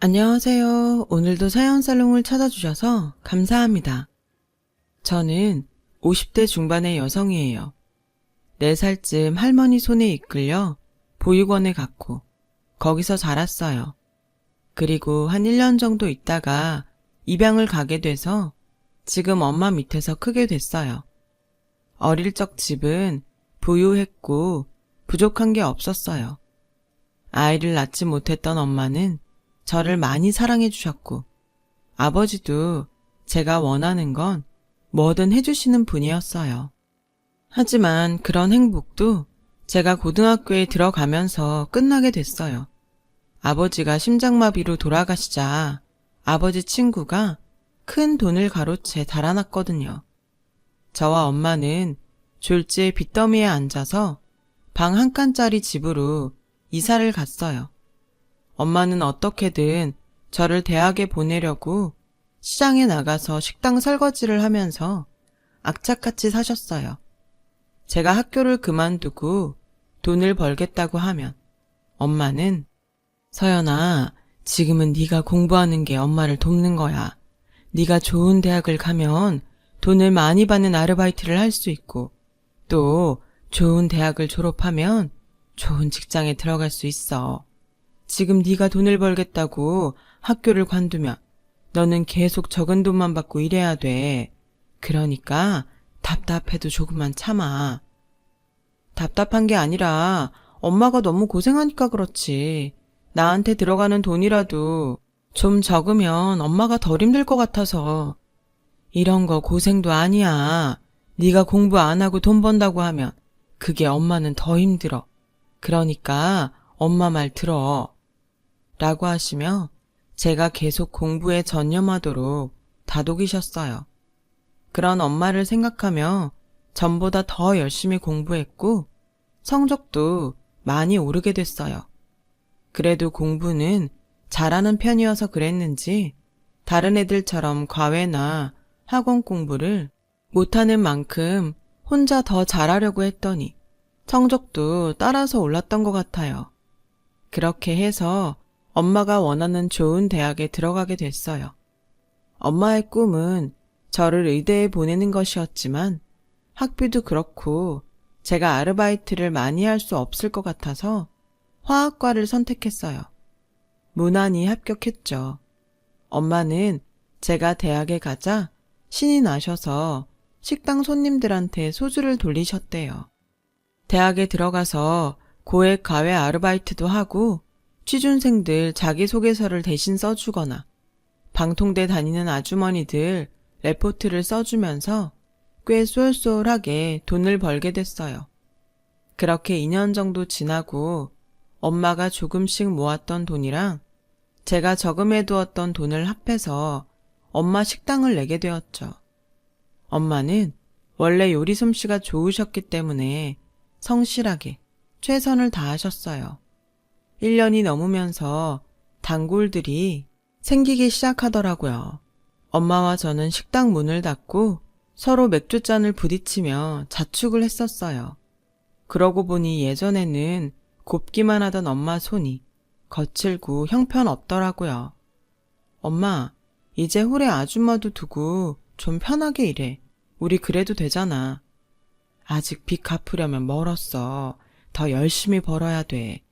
안녕하세요. 오늘도 사연살롱을 찾아주셔서 감사합니다. 저는 50대 중반의 여성이에요. 4살쯤 할머니 손에 이끌려 보육원에 갔고 거기서 자랐어요. 그리고 한 1년 정도 있다가 입양을 가게 돼서 지금 엄마 밑에서 크게 됐어요. 어릴 적 집은 부유했고 부족한 게 없었어요. 아이를 낳지 못했던 엄마는 저를 많이 사랑해 주셨고 아버지도 제가 원하는 건 뭐든 해주시는 분이었어요. 하지만 그런 행복도 제가 고등학교에 들어가면서 끝나게 됐어요. 아버지가 심장마비로 돌아가시자 아버지 친구가 큰 돈을 가로채 달아났거든요. 저와 엄마는 졸지에 빚더미에 앉아서 방 한 칸짜리 집으로 이사를 갔어요. 엄마는 어떻게든 저를 대학에 보내려고 시장에 나가서 식당 설거지를 하면서 악착같이 사셨어요. 제가 학교를 그만두고 돈을 벌겠다고 하면 엄마는 서연아, 지금은 네가 공부하는 게 엄마를 돕는 거야. 네가 좋은 대학을 가면 돈을 많이 받는 아르바이트를 할 수 있고 또 좋은 대학을 졸업하면 좋은 직장에 들어갈 수 있어. 지금 네가 돈을 벌겠다고 학교를 관두면 너는 계속 적은 돈만 받고 일해야 돼. 그러니까 답답해도 조금만 참아. 답답한 게 아니라 엄마가 너무 고생하니까 그렇지. 나한테 들어가는 돈이라도 좀 적으면 엄마가 덜 힘들 것 같아서. 이런 거 고생도 아니야. 네가 공부 안 하고 돈 번다고 하면 그게 엄마는 더 힘들어. 그러니까 엄마 말 들어. 라고 하시며 제가 계속 공부에 전념하도록 다독이셨어요. 그런 엄마를 생각하며 전보다 더 열심히 공부했고 성적도 많이 오르게 됐어요. 그래도 공부는 잘하는 편이어서 그랬는지 다른 애들처럼 과외나 학원 공부를 못하는 만큼 혼자 더 잘하려고 했더니 성적도 따라서 올랐던 것 같아요. 그렇게 해서 엄마가 원하는 좋은 대학에 들어가게 됐어요. 엄마의 꿈은 저를 의대에 보내는 것이었지만 학비도 그렇고 제가 아르바이트를 많이 할 수 없을 것 같아서 화학과를 선택했어요. 무난히 합격했죠. 엄마는 제가 대학에 가자 신이 나셔서 식당 손님들한테 소주를 돌리셨대요. 대학에 들어가서 고액 과외 아르바이트도 하고 취준생들 자기소개서를 대신 써주거나 방통대 다니는 아주머니들 레포트를 써주면서 꽤 쏠쏠하게 돈을 벌게 됐어요. 그렇게 2년 정도 지나고 엄마가 조금씩 모았던 돈이랑 제가 저금해두었던 돈을 합해서 엄마 식당을 내게 되었죠. 엄마는 원래 요리 솜씨가 좋으셨기 때문에 성실하게 최선을 다하셨어요. 1년이 넘으면서 단골들이 생기기 시작하더라고요. 엄마와 저는 식당 문을 닫고 서로 맥주잔을 부딪히며 자축을 했었어요. 그러고 보니 예전에는 곱기만 하던 엄마 손이 거칠고 형편없더라고요. 엄마, 이제 홀에 아줌마도 두고 좀 편하게 일해. 우리 그래도 되잖아. 아직 빚 갚으려면 멀었어. 더 열심히 벌어야 돼.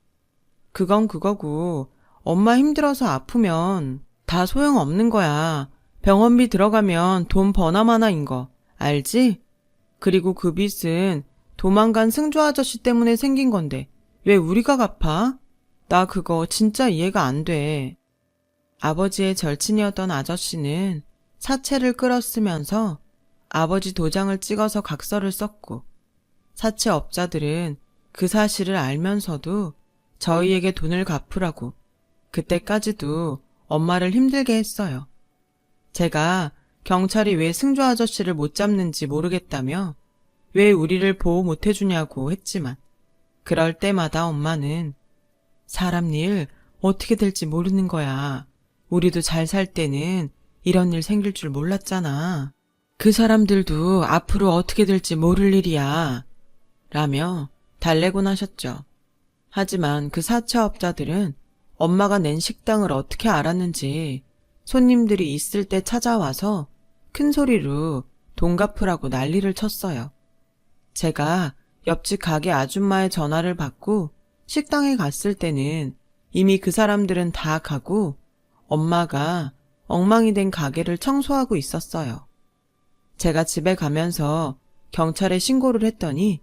그건 그거고 엄마 힘들어서 아프면 다 소용없는 거야. 병원비 들어가면 돈 버나마나인 거 알지? 그리고 그 빚은 도망간 승조 아저씨 때문에 생긴 건데 왜 우리가 갚아? 나 그거 진짜 이해가 안 돼. 아버지의 절친이었던 아저씨는 사채를 끌어쓰면서 아버지 도장을 찍어서 각서를 썼고 사채업자들은 그 사실을 알면서도 저희에게 돈을 갚으라고 그때까지도 엄마를 힘들게 했어요. 제가 경찰이 왜 승조 아저씨를 못 잡는지 모르겠다며 왜 우리를 보호 못 해주냐고 했지만 그럴 때마다 엄마는 사람 일 어떻게 될지 모르는 거야. 우리도 잘 살 때는 이런 일 생길 줄 몰랐잖아. 그 사람들도 앞으로 어떻게 될지 모를 일이야. 라며 달래곤 하셨죠. 하지만 그 사채업자들은 엄마가 낸 식당을 어떻게 알았는지 손님들이 있을 때 찾아와서 큰 소리로 돈 갚으라고 난리를 쳤어요. 제가 옆집 가게 아줌마의 전화를 받고 식당에 갔을 때는 이미 그 사람들은 다 가고 엄마가 엉망이 된 가게를 청소하고 있었어요. 제가 집에 가면서 경찰에 신고를 했더니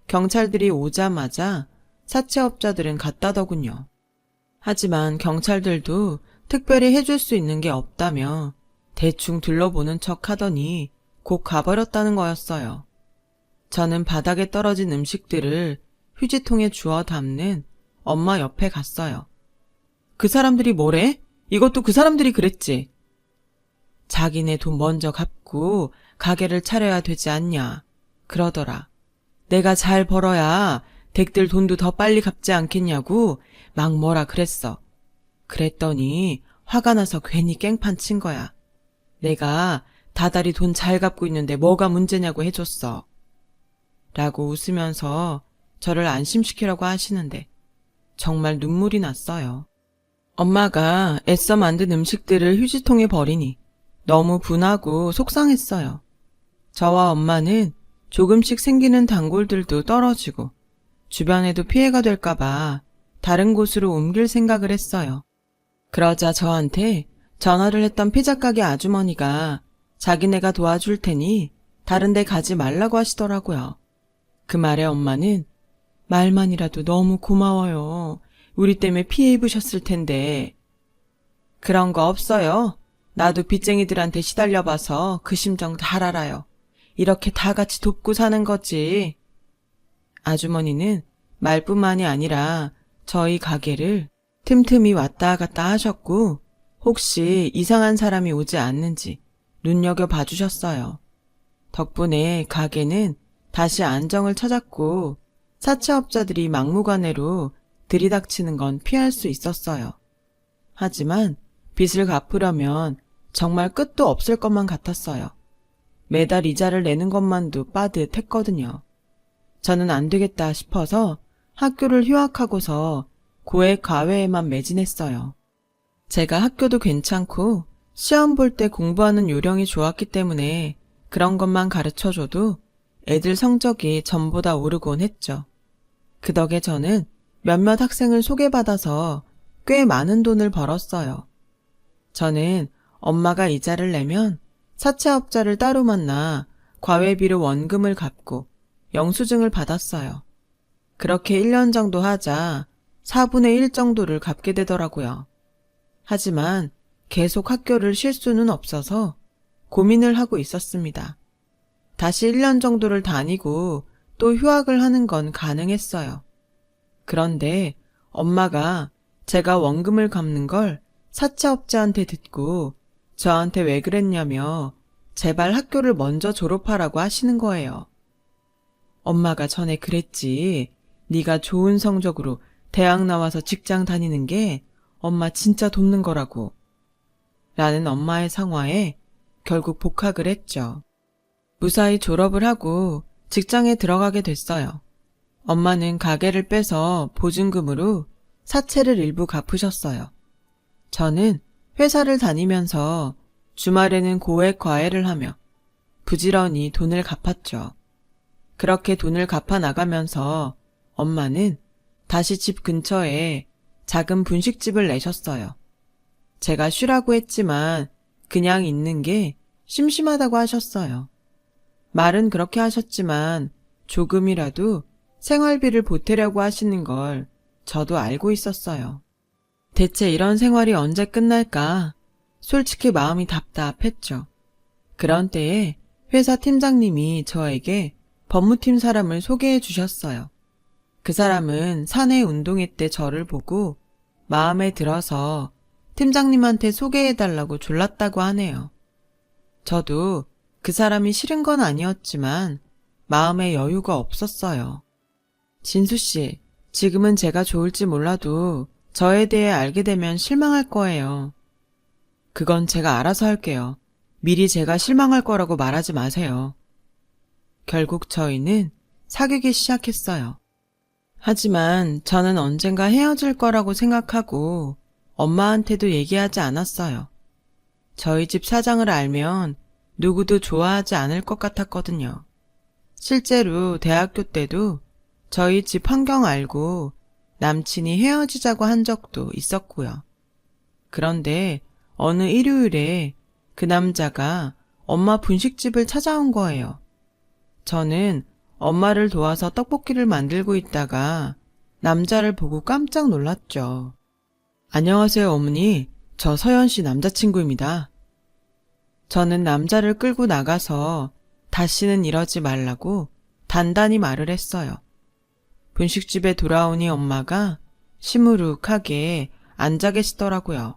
경찰들이 오자마자 사채업자들은 갔다더군요. 하지만 경찰들도 특별히 해줄 수 있는 게 없다며 대충 둘러보는 척 하더니 곧 가버렸다는 거였어요. 저는 바닥에 떨어진 음식들을 휴지통에 주워 담는 엄마 옆에 갔어요. 그 사람들이 뭐래? 이것도 그 사람들이 그랬지. 자기네 돈 먼저 갚고 가게를 차려야 되지 않냐. 그러더라. 내가 잘 벌어야 댁들 돈도 더 빨리 갚지 않겠냐고 막 뭐라 그랬어. 그랬더니 화가 나서 괜히 깽판 친 거야. 내가 다달이 돈 잘 갚고 있는데 뭐가 문제냐고 해줬어. 라고 웃으면서 저를 안심시키려고 하시는데 정말 눈물이 났어요. 엄마가 애써 만든 음식들을 휴지통에 버리니 너무 분하고 속상했어요. 저와 엄마는 조금씩 생기는 단골들도 떨어지고 주변에도 피해가 될까봐 다른 곳으로 옮길 생각을 했어요. 그러자 저한테 전화를 했던 피자 가게 아주머니가 자기네가 도와줄 테니 다른 데 가지 말라고 하시더라고요. 그 말에 엄마는 말만이라도 너무 고마워요. 우리 때문에 피해 입으셨을 텐데. 그런 거 없어요. 나도 빚쟁이들한테 시달려봐서 그 심정 잘 알아요. 이렇게 다 같이 돕고 사는 거지. 아주머니는 말뿐만이 아니라 저희 가게를 틈틈이 왔다 갔다 하셨고 혹시 이상한 사람이 오지 않는지 눈여겨봐 주셨어요. 덕분에 가게는 다시 안정을 찾았고 사채업자들이 막무가내로 들이닥치는 건 피할 수 있었어요. 하지만 빚을 갚으려면 정말 끝도 없을 것만 같았어요. 매달 이자를 내는 것만도 빠듯했거든요. 저는 안 되겠다 싶어서 학교를 휴학하고서 고액 과외에만 매진했어요. 제가 학교도 괜찮고 시험 볼 때 공부하는 요령이 좋았기 때문에 그런 것만 가르쳐줘도 애들 성적이 전보다 오르곤 했죠. 그 덕에 저는 몇몇 학생을 소개받아서 꽤 많은 돈을 벌었어요. 저는 엄마가 이자를 내면 사채업자를 따로 만나 과외비로 원금을 갚고 영수증을 받았어요. 그렇게 1년 정도 하자 4분의 1 정도를 갚게 되더라고요. 하지만 계속 학교를 쉴 수는 없어서 고민을 하고 있었습니다. 다시 1년 정도를 다니고 또 휴학을 하는 건 가능했어요. 그런데 엄마가 제가 원금을 갚는 걸 사채업자한테 듣고 저한테 왜 그랬냐며 제발 학교를 먼저 졸업하라고 하시는 거예요. 엄마가 전에 그랬지. 네가 좋은 성적으로 대학 나와서 직장 다니는 게 엄마 진짜 돕는 거라고. 라는 엄마의 상화에 결국 복학을 했죠. 무사히 졸업을 하고 직장에 들어가게 됐어요. 엄마는 가게를 빼서 보증금으로 사채를 일부 갚으셨어요. 저는 회사를 다니면서 주말에는 고액 과외를 하며 부지런히 돈을 갚았죠. 그렇게 돈을 갚아 나가면서 엄마는 다시 집 근처에 작은 분식집을 내셨어요. 제가 쉬라고 했지만 그냥 있는 게 심심하다고 하셨어요. 말은 그렇게 하셨지만 조금이라도 생활비를 보태려고 하시는 걸 저도 알고 있었어요. 대체 이런 생활이 언제 끝날까? 솔직히 마음이 답답했죠. 그런 때에 회사 팀장님이 저에게 법무팀 사람을 소개해 주셨어요. 그 사람은 사내 운동회 때 저를 보고 마음에 들어서 팀장님한테 소개해달라고 졸랐다고 하네요. 저도 그 사람이 싫은 건 아니었지만 마음에 여유가 없었어요. 진수씨, 지금은 제가 좋을지 몰라도 저에 대해 알게 되면 실망할 거예요. 그건 제가 알아서 할게요. 미리 제가 실망할 거라고 말하지 마세요. 결국 저희는 사귀기 시작했어요. 하지만 저는 언젠가 헤어질 거라고 생각하고 엄마한테도 얘기하지 않았어요. 저희 집 사정을 알면 누구도 좋아하지 않을 것 같았거든요. 실제로 대학교 때도 저희 집 환경 알고 남친이 헤어지자고 한 적도 있었고요. 그런데 어느 일요일에 그 남자가 엄마 분식집을 찾아온 거예요. 저는 엄마를 도와서 떡볶이를 만들고 있다가 남자를 보고 깜짝 놀랐죠. 안녕하세요, 어머니. 저 서연 씨 남자친구입니다. 저는 남자를 끌고 나가서 다시는 이러지 말라고 단단히 말을 했어요. 분식집에 돌아오니 엄마가 시무룩하게 앉아 계시더라고요.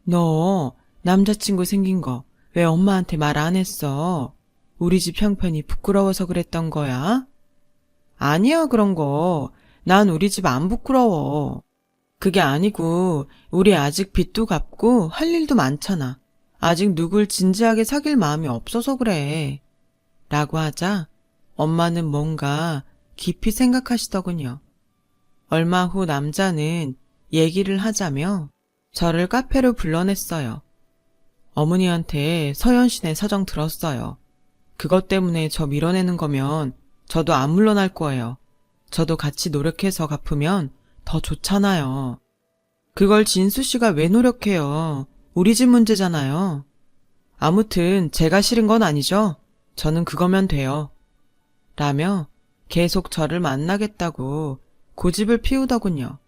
너 남자친구 생긴 거 왜 엄마한테 말 안 했어? 우리 집 형편이 부끄러워서 그랬던 거야? 아니야, 그런 거. 난 우리 집 안 부끄러워. 그게 아니고 우리 아직 빚도 갚고 할 일도 많잖아. 아직 누굴 진지하게 사귈 마음이 없어서 그래. 라고 하자 엄마는 뭔가 깊이 생각하시더군요. 얼마 후 남자는 얘기를 하자며 저를 카페로 불러냈어요. 어머니한테 서연 씨네 사정 들었어요. 그것 때문에 저 밀어내는 거면 저도 안 물러날 거예요. 저도 같이 노력해서 갚으면 더 좋잖아요. 그걸 진수 씨가 왜 노력해요? 우리 집 문제잖아요. 아무튼 제가 싫은 건 아니죠. 저는 그거면 돼요. 라며 계속 저를 만나겠다고 고집을 피우더군요.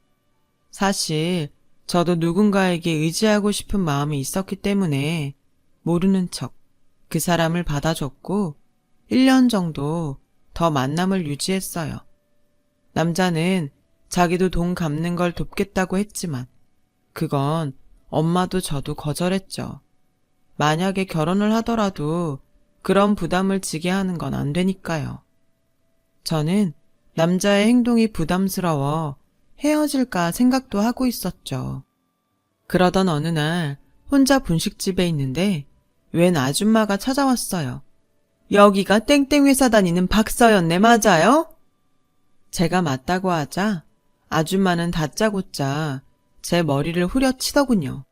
사실 저도 누군가에게 의지하고 싶은 마음이 있었기 때문에 모르는 척 그 사람을 받아줬고 1년 정도 더 만남을 유지했어요. 남자는 자기도 돈 갚는 걸 돕겠다고 했지만 그건 엄마도 저도 거절했죠. 만약에 결혼을 하더라도 그런 부담을 지게 하는 건 안 되니까요. 저는 남자의 행동이 부담스러워 헤어질까 생각도 하고 있었죠. 그러던 어느 날 혼자 분식집에 있는데 웬 아줌마가 찾아왔어요. 여기가 땡땡 회사 다니는 박서연네 맞아요? 제가 맞다고 하자 아줌마는 다짜고짜 제 머리를 후려치더군요.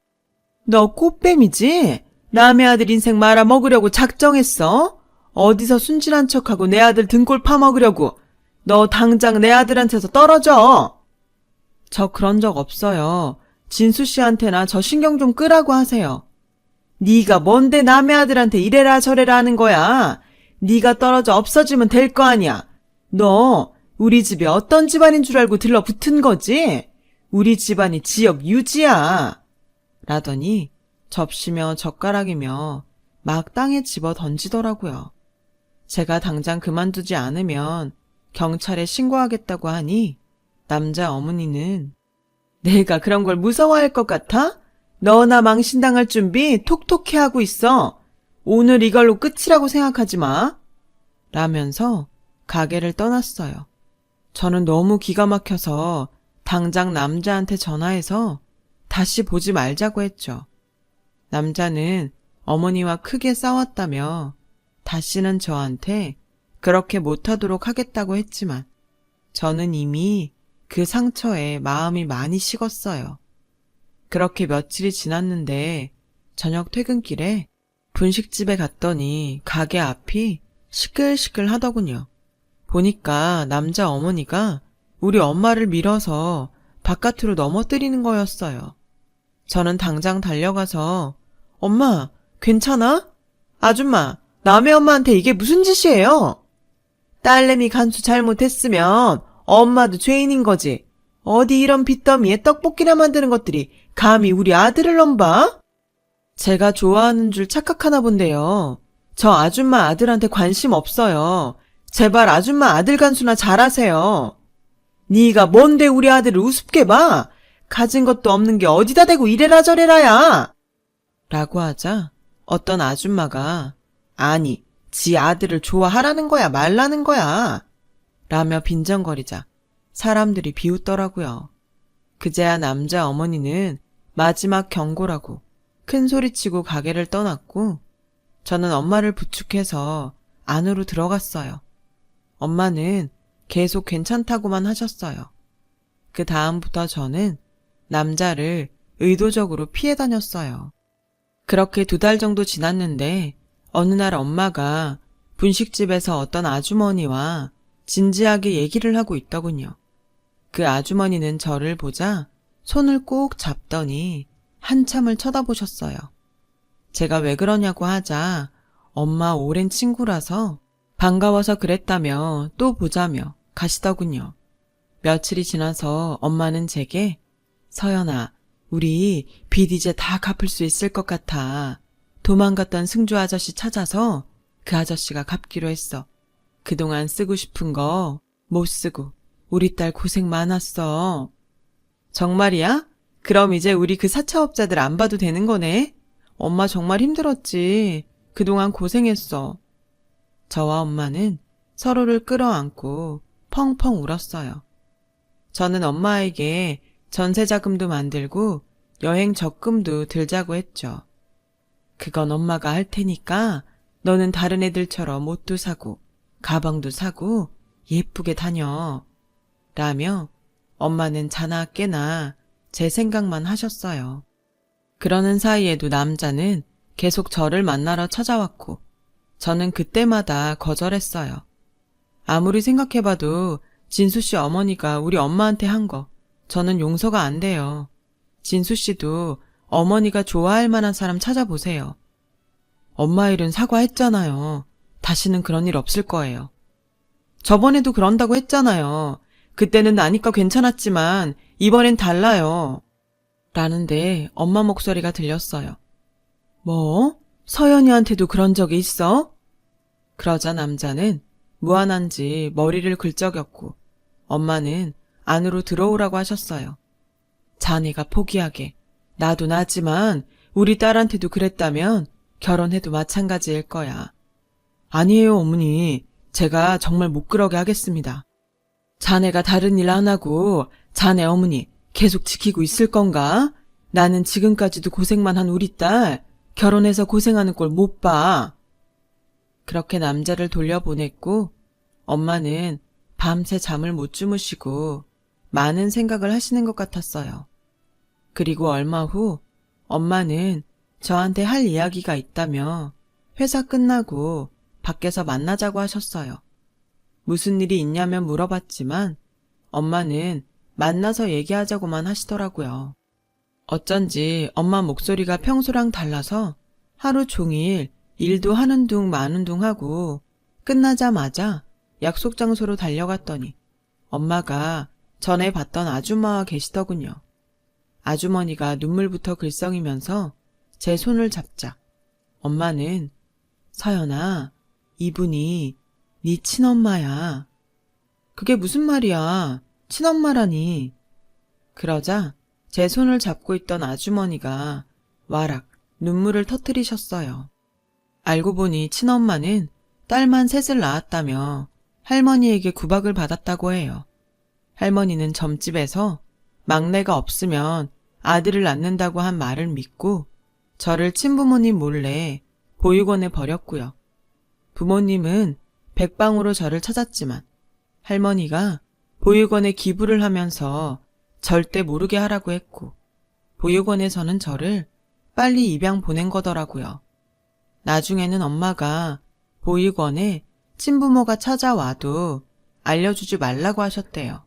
너 꽃뱀이지? 남의 아들 인생 말아먹으려고 작정했어? 어디서 순진한 척하고 내 아들 등골 파먹으려고. 너 당장 내 아들한테서 떨어져. 저 그런 적 없어요. 진수 씨한테나 저 신경 좀 끄라고 하세요. 네가 뭔데 남의 아들한테 이래라 저래라 하는 거야. 네가 떨어져 없어지면 될 거 아니야. 너 우리 집이 어떤 집안인 줄 알고 들러붙은 거지? 우리 집안이 지역 유지야. 라더니 접시며 젓가락이며 막 땅에 집어 던지더라고요. 제가 당장 그만두지 않으면 경찰에 신고하겠다고 하니 남자 어머니는 내가 그런 걸 무서워할 것 같아? 너나 망신당할 준비 톡톡히 하고 있어. 오늘 이걸로 끝이라고 생각하지 마. 라면서 가게를 떠났어요. 저는 너무 기가 막혀서 당장 남자한테 전화해서 다시 보지 말자고 했죠. 남자는 어머니와 크게 싸웠다며 다시는 저한테 그렇게 못하도록 하겠다고 했지만 저는 이미 그 상처에 마음이 많이 식었어요. 그렇게 며칠이 지났는데 저녁 퇴근길에 분식집에 갔더니 가게 앞이 시끌시끌 하더군요. 보니까 남자 어머니가 우리 엄마를 밀어서 바깥으로 넘어뜨리는 거였어요. 저는 당장 달려가서 엄마, 괜찮아? 아줌마, 남의 엄마한테 이게 무슨 짓이에요? 딸내미 간수 잘못했으면 엄마도 죄인인 거지. 어디 이런 빚더미에 떡볶이나 만드는 것들이 감히 우리 아들을 넘봐? 제가 좋아하는 줄 착각하나 본데요. 저 아줌마 아들한테 관심 없어요. 제발 아줌마 아들 간수나 잘하세요. 네가 뭔데 우리 아들을 우습게 봐? 가진 것도 없는 게 어디다 대고 이래라 저래라야. 라고 하자 어떤 아줌마가 아니, 지 아들을 좋아하라는 거야 말라는 거야. 라며 빈정거리자 사람들이 비웃더라고요. 그제야 남자 어머니는 마지막 경고라고 큰 소리치고 가게를 떠났고 저는 엄마를 부축해서 안으로 들어갔어요. 엄마는 계속 괜찮다고만 하셨어요. 그 다음부터 저는 남자를 의도적으로 피해 다녔어요. 그렇게 2달 정도 지났는데 어느 날 엄마가 분식집에서 어떤 아주머니와 진지하게 얘기를 하고 있더군요. 그 아주머니는 저를 보자 손을 꼭 잡더니 한참을 쳐다보셨어요. 제가 왜 그러냐고 하자 엄마 오랜 친구라서 반가워서 그랬다며 또 보자며 가시더군요. 며칠이 지나서 엄마는 제게 서연아, 우리 빚 이제 다 갚을 수 있을 것 같아. 도망갔던 승주 아저씨 찾아서 그 아저씨가 갚기로 했어. 그동안 쓰고 싶은 거 못 쓰고 우리 딸 고생 많았어. 정말이야? 그럼 이제 우리 그 사채업자들 안 봐도 되는 거네? 엄마 정말 힘들었지. 그동안 고생했어. 저와 엄마는 서로를 끌어안고 펑펑 울었어요. 저는 엄마에게 전세자금도 만들고 여행 적금도 들자고 했죠. 그건 엄마가 할 테니까 너는 다른 애들처럼 옷도 사고 가방도 사고 예쁘게 다녀. 라며 엄마는 자나 깨나 제 생각만 하셨어요. 그러는 사이에도 남자는 계속 저를 만나러 찾아왔고 저는 그때마다 거절했어요. 아무리 생각해봐도 진수 씨 어머니가 우리 엄마한테 한 거 저는 용서가 안 돼요. 진수 씨도 어머니가 좋아할 만한 사람 찾아보세요. 엄마 일은 사과했잖아요. 다시는 그런 일 없을 거예요. 저번에도 그런다고 했잖아요. 그때는 나니까 괜찮았지만 이번엔 달라요. 라는데 엄마 목소리가 들렸어요. 뭐? 서연이한테도 그런 적이 있어? 그러자 남자는 무안한지 머리를 긁적였고 엄마는 안으로 들어오라고 하셨어요. 자네가 포기하게. 나도 나지만 우리 딸한테도 그랬다면 결혼해도 마찬가지일 거야. 아니에요, 어머니. 제가 정말 못 그러게 하겠습니다. 자네가 다른 일 안 하고 자네 어머니 계속 지키고 있을 건가? 나는 지금까지도 고생만 한 우리 딸 결혼해서 고생하는 꼴 못 봐. 그렇게 남자를 돌려보냈고 엄마는 밤새 잠을 못 주무시고 많은 생각을 하시는 것 같았어요. 그리고 얼마 후 엄마는 저한테 할 이야기가 있다며 회사 끝나고 밖에서 만나자고 하셨어요. 무슨 일이 있냐면 물어봤지만 엄마는 만나서 얘기하자고만 하시더라고요. 어쩐지 엄마 목소리가 평소랑 달라서 하루 종일 일도 하는 둥 마는 둥 하고 끝나자마자 약속 장소로 달려갔더니 엄마가 전에 봤던 아줌마와 계시더군요. 아주머니가 눈물부터 글썽이면서 제 손을 잡자 엄마는 서연아, 이분이 네 친엄마야. 그게 무슨 말이야? 친엄마라니. 그러자 제 손을 잡고 있던 아주머니가 와락 눈물을 터뜨리셨어요. 알고 보니 친엄마는 딸만 셋을 낳았다며 할머니에게 구박을 받았다고 해요. 할머니는 점집에서 막내가 없으면 아들을 낳는다고 한 말을 믿고 저를 친부모님 몰래 보육원에 버렸고요. 부모님은 백방으로 저를 찾았지만 할머니가 보육원에 기부를 하면서 절대 모르게 하라고 했고 보육원에서는 저를 빨리 입양 보낸 거더라고요. 나중에는 엄마가 보육원에 친부모가 찾아와도 알려주지 말라고 하셨대요.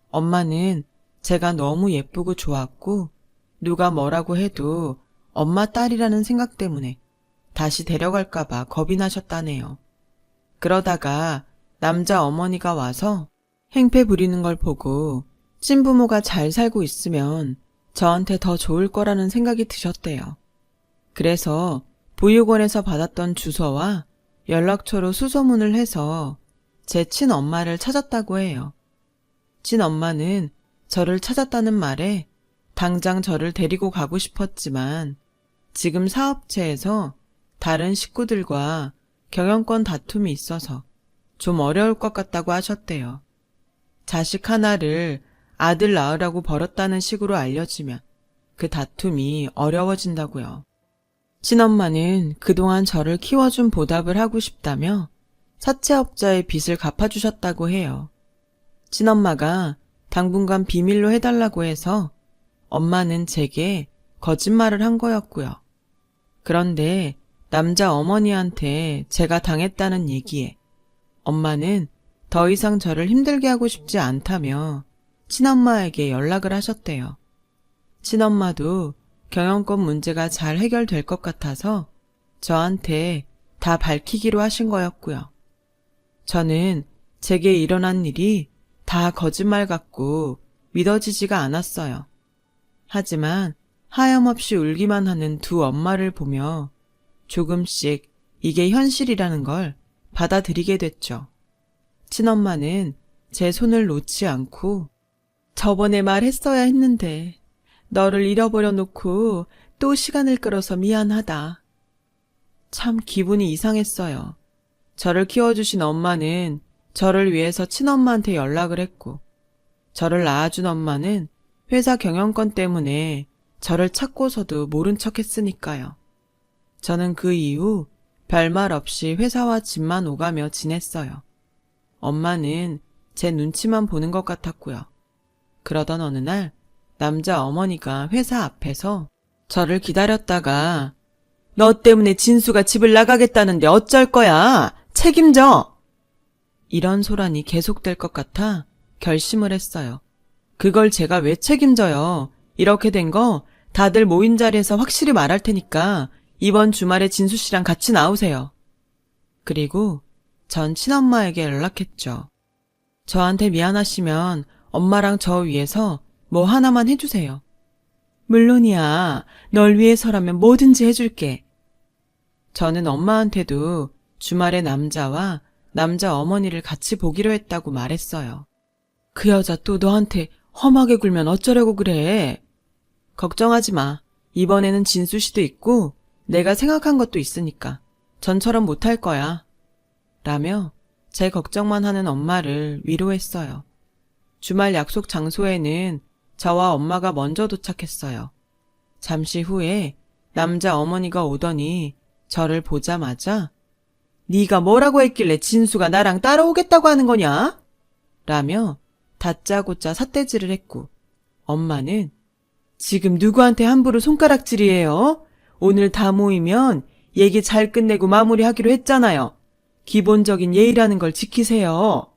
엄마는 제가 너무 예쁘고 좋았고 누가 뭐라고 해도 엄마 딸이라는 생각 때문에 다시 데려갈까봐 겁이 나셨다네요. 그러다가 남자 어머니가 와서 행패 부리는 걸 보고 친부모가 잘 살고 있으면 저한테 더 좋을 거라는 생각이 드셨대요. 그래서 보육원에서 받았던 주소와 연락처로 수소문을 해서 제 친엄마를 찾았다고 해요. 친엄마는 저를 찾았다는 말에 당장 저를 데리고 가고 싶었지만 지금 사업체에서 다른 식구들과 경영권 다툼이 있어서 좀 어려울 것 같다고 하셨대요. 자식 하나를 아들 낳으라고 벌었다는 식으로 알려지면 그 다툼이 어려워진다고요. 친엄마는 그동안 저를 키워준 보답을 하고 싶다며 사채업자의 빚을 갚아주셨다고 해요. 친엄마가 당분간 비밀로 해달라고 해서 엄마는 제게 거짓말을 한 거였고요. 그런데 남자 어머니한테 제가 당했다는 얘기에 엄마는 더 이상 저를 힘들게 하고 싶지 않다며 친엄마에게 연락을 하셨대요. 친엄마도 경영권 문제가 잘 해결될 것 같아서 저한테 다 밝히기로 하신 거였고요. 저는 제게 일어난 일이 다 거짓말 같고 믿어지지가 않았어요. 하지만 하염없이 울기만 하는 두 엄마를 보며 조금씩 이게 현실이라는 걸 받아들이게 됐죠. 친엄마는 제 손을 놓지 않고 저번에 말했어야 했는데 너를 잃어버려 놓고 또 시간을 끌어서 미안하다. 참 기분이 이상했어요. 저를 키워주신 엄마는 저를 위해서 친엄마한테 연락을 했고 저를 낳아준 엄마는 회사 경영권 때문에 저를 찾고서도 모른 척 했으니까요. 저는 그 이후 별말 없이 회사와 집만 오가며 지냈어요. 엄마는 제 눈치만 보는 것 같았고요. 그러던 어느 날 남자 어머니가 회사 앞에서 저를 기다렸다가 너 때문에 진수가 집을 나가겠다는데 어쩔 거야? 책임져! 이런 소란이 계속될 것 같아 결심을 했어요. 그걸 제가 왜 책임져요? 이렇게 된 거 다들 모인 자리에서 확실히 말할 테니까 이번 주말에 진수 씨랑 같이 나오세요. 그리고 전 친엄마에게 연락했죠. 저한테 미안하시면 엄마랑 저 위해서 뭐 하나만 해주세요. 물론이야. 널 위해서라면 뭐든지 해줄게. 저는 엄마한테도 주말에 남자와 남자 어머니를 같이 보기로 했다고 말했어요. 그 여자 또 너한테 험하게 굴면 어쩌려고 그래. 걱정하지 마. 이번에는 진수 씨도 있고 내가 생각한 것도 있으니까 전처럼 못할 거야. 라며 제 걱정만 하는 엄마를 위로했어요. 주말 약속 장소에는 저와 엄마가 먼저 도착했어요. 잠시 후에 남자 어머니가 오더니 저를 보자마자 네가 뭐라고 했길래 진수가 나랑 따라오겠다고 하는 거냐? 라며 다짜고짜 삿대질을 했고 엄마는 지금 누구한테 함부로 손가락질이에요? 오늘 다 모이면 얘기 잘 끝내고 마무리하기로 했잖아요. 기본적인 예의라는 걸 지키세요.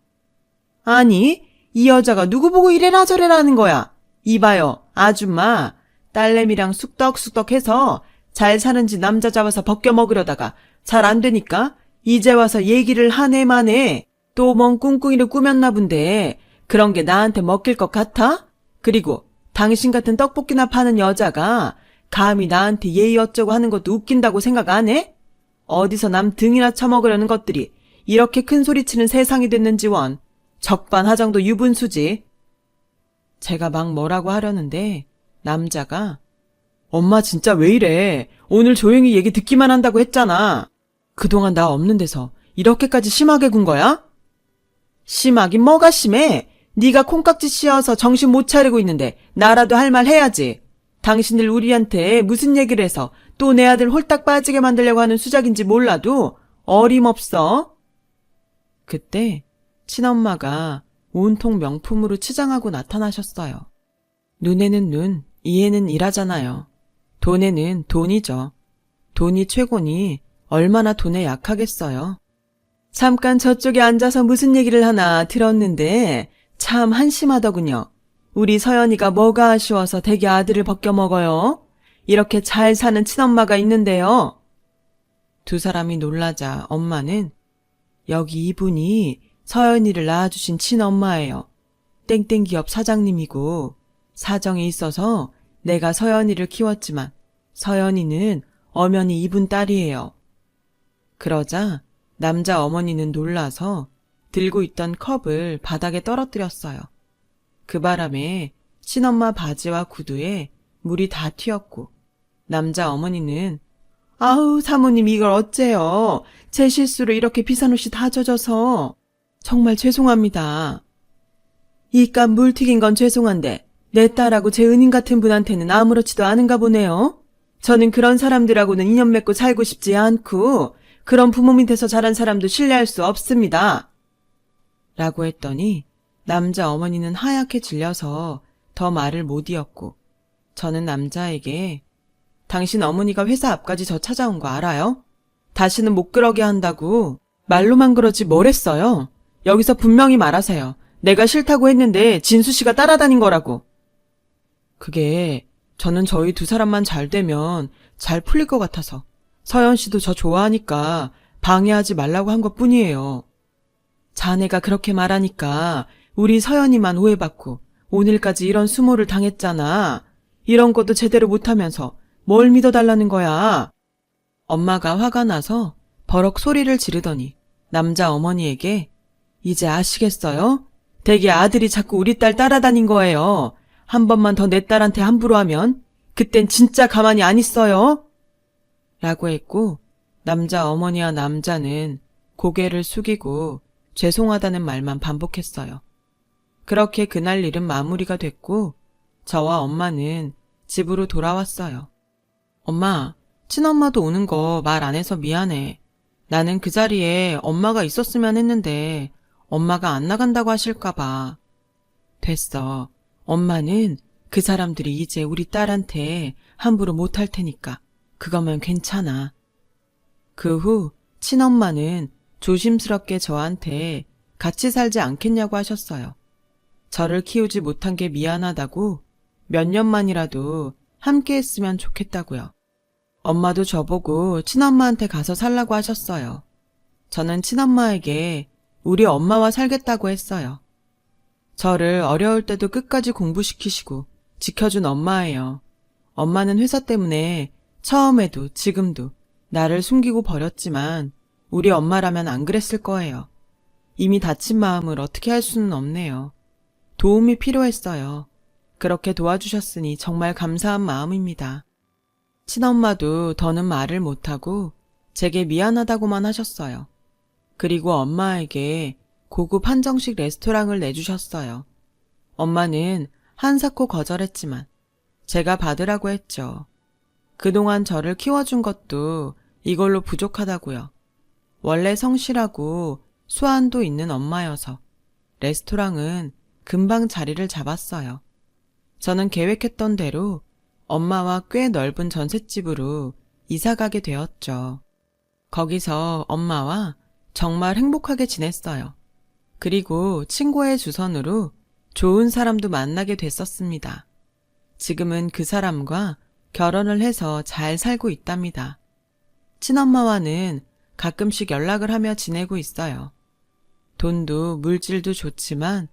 아니, 이 여자가 누구 보고 이래라 저래라 하는 거야. 이봐요, 아줌마. 딸내미랑 쑥덕쑥덕 해서 잘 사는지 남자 잡아서 벗겨 먹으려다가 잘 안 되니까 이제 와서 얘기를 하네 마네. 또 뭔 꿍꿍이를 꾸몄나 본데 그런 게 나한테 먹힐 것 같아? 그리고 당신 같은 떡볶이나 파는 여자가 감히 나한테 예의 어쩌고 하는 것도 웃긴다고 생각 안 해? 어디서 남 등이나 쳐먹으려는 것들이 이렇게 큰 소리치는 세상이 됐는지 원. 적반하장도 유분수지. 제가 막 뭐라고 하려는데 남자가 엄마 진짜 왜 이래. 오늘 조용히 얘기 듣기만 한다고 했잖아. 그동안 나 없는 데서 이렇게까지 심하게 군 거야? 심하긴 뭐가 심해. 네가 콩깍지 씌어서 정신 못 차리고 있는데 나라도 할 말 해야지. 당신들 우리한테 무슨 얘기를 해서 또 내 아들 홀딱 빠지게 만들려고 하는 수작인지 몰라도 어림없어. 그때 친엄마가 온통 명품으로 치장하고 나타나셨어요. 눈에는 눈, 이에는 이라잖아요. 돈에는 돈이죠. 돈이 최고니 얼마나 돈에 약하겠어요. 잠깐 저쪽에 앉아서 무슨 얘기를 하나 들었는데 참 한심하더군요. 우리 서연이가 뭐가 아쉬워서 댁에 아들을 벗겨 먹어요? 이렇게 잘 사는 친엄마가 있는데요. 두 사람이 놀라자 엄마는 여기 이분이 서연이를 낳아주신 친엄마예요. 땡땡 기업 사장님이고 사정이 있어서 내가 서연이를 키웠지만 서연이는 엄연히 이분 딸이에요. 그러자 남자 어머니는 놀라서 들고 있던 컵을 바닥에 떨어뜨렸어요. 그 바람에 친엄마 바지와 구두에 물이 다 튀었고 남자 어머니는 아우 사모님 이걸 어째요. 제 실수로 이렇게 비싼옷이 다 젖어서 정말 죄송합니다. 이깟 물 튀긴 건 죄송한데 내 딸하고 제 은인 같은 분한테는 아무렇지도 않은가 보네요. 저는 그런 사람들하고는 인연 맺고 살고 싶지 않고 그런 부모 밑에서 자란 사람도 신뢰할 수 없습니다. 라고 했더니 남자 어머니는 하얗게 질려서 더 말을 못 이었고 저는 남자에게 당신 어머니가 회사 앞까지 저 찾아온 거 알아요? 다시는 못 그러게 한다고 말로만 그러지 뭘 했어요? 여기서 분명히 말하세요. 내가 싫다고 했는데 진수 씨가 따라다닌 거라고. 그게 저는 저희 두 사람만 잘 되면 잘 풀릴 것 같아서 서연 씨도 저 좋아하니까 방해하지 말라고 한 것뿐이에요. 자네가 그렇게 말하니까 우리 서연이만 오해받고 오늘까지 이런 수모를 당했잖아. 이런 것도 제대로 못하면서 뭘 믿어달라는 거야. 엄마가 화가 나서 버럭 소리를 지르더니 남자 어머니에게 이제 아시겠어요? 대개 아들이 자꾸 우리 딸 따라다닌 거예요. 한 번만 더 내 딸한테 함부로 하면 그땐 진짜 가만히 안 있어요. 라고 했고 남자 어머니와 남자는 고개를 숙이고 죄송하다는 말만 반복했어요. 그렇게 그날 일은 마무리가 됐고 저와 엄마는 집으로 돌아왔어요. 엄마, 친엄마도 오는 거 말 안 해서 미안해. 나는 그 자리에 엄마가 있었으면 했는데 엄마가 안 나간다고 하실까 봐. 됐어. 엄마는 그 사람들이 이제 우리 딸한테 함부로 못할 테니까 그거면 괜찮아. 그 후 친엄마는 조심스럽게 저한테 같이 살지 않겠냐고 하셨어요. 저를 키우지 못한 게 미안하다고 몇 년만이라도 함께 했으면 좋겠다고요. 엄마도 저보고 친엄마한테 가서 살라고 하셨어요. 저는 친엄마에게 우리 엄마와 살겠다고 했어요. 저를 어려울 때도 끝까지 공부시키시고 지켜준 엄마예요. 엄마는 회사 때문에 처음에도 지금도 나를 숨기고 버렸지만 우리 엄마라면 안 그랬을 거예요. 이미 다친 마음을 어떻게 할 수는 없네요. 도움이 필요했어요. 그렇게 도와주셨으니 정말 감사한 마음입니다. 친엄마도 더는 말을 못하고 제게 미안하다고만 하셨어요. 그리고 엄마에게 고급 한정식 레스토랑을 내주셨어요. 엄마는 한사코 거절했지만 제가 받으라고 했죠. 그동안 저를 키워준 것도 이걸로 부족하다고요. 원래 성실하고 수완도 있는 엄마여서 레스토랑은 금방 자리를 잡았어요. 저는 계획했던 대로 엄마와 꽤 넓은 전셋집으로 이사가게 되었죠. 거기서 엄마와 정말 행복하게 지냈어요. 그리고 친구의 주선으로 좋은 사람도 만나게 됐었습니다. 지금은 그 사람과 결혼을 해서 잘 살고 있답니다. 친엄마와는 가끔씩 연락을 하며 지내고 있어요. 돈도 물질도 좋지만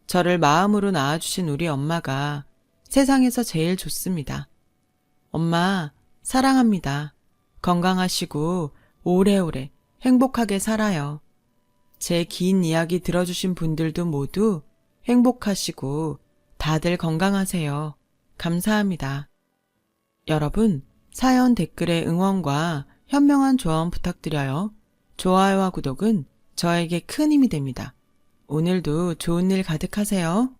저를 마음으로 낳아주신 우리 엄마가 세상에서 제일 좋습니다. 엄마, 사랑합니다. 건강하시고 오래오래 행복하게 살아요. 제 긴 이야기 들어주신 분들도 모두 행복하시고 다들 건강하세요. 감사합니다. 여러분, 사연 댓글에 응원과 현명한 조언 부탁드려요. 좋아요와 구독은 저에게 큰 힘이 됩니다. 오늘도 좋은 일 가득하세요.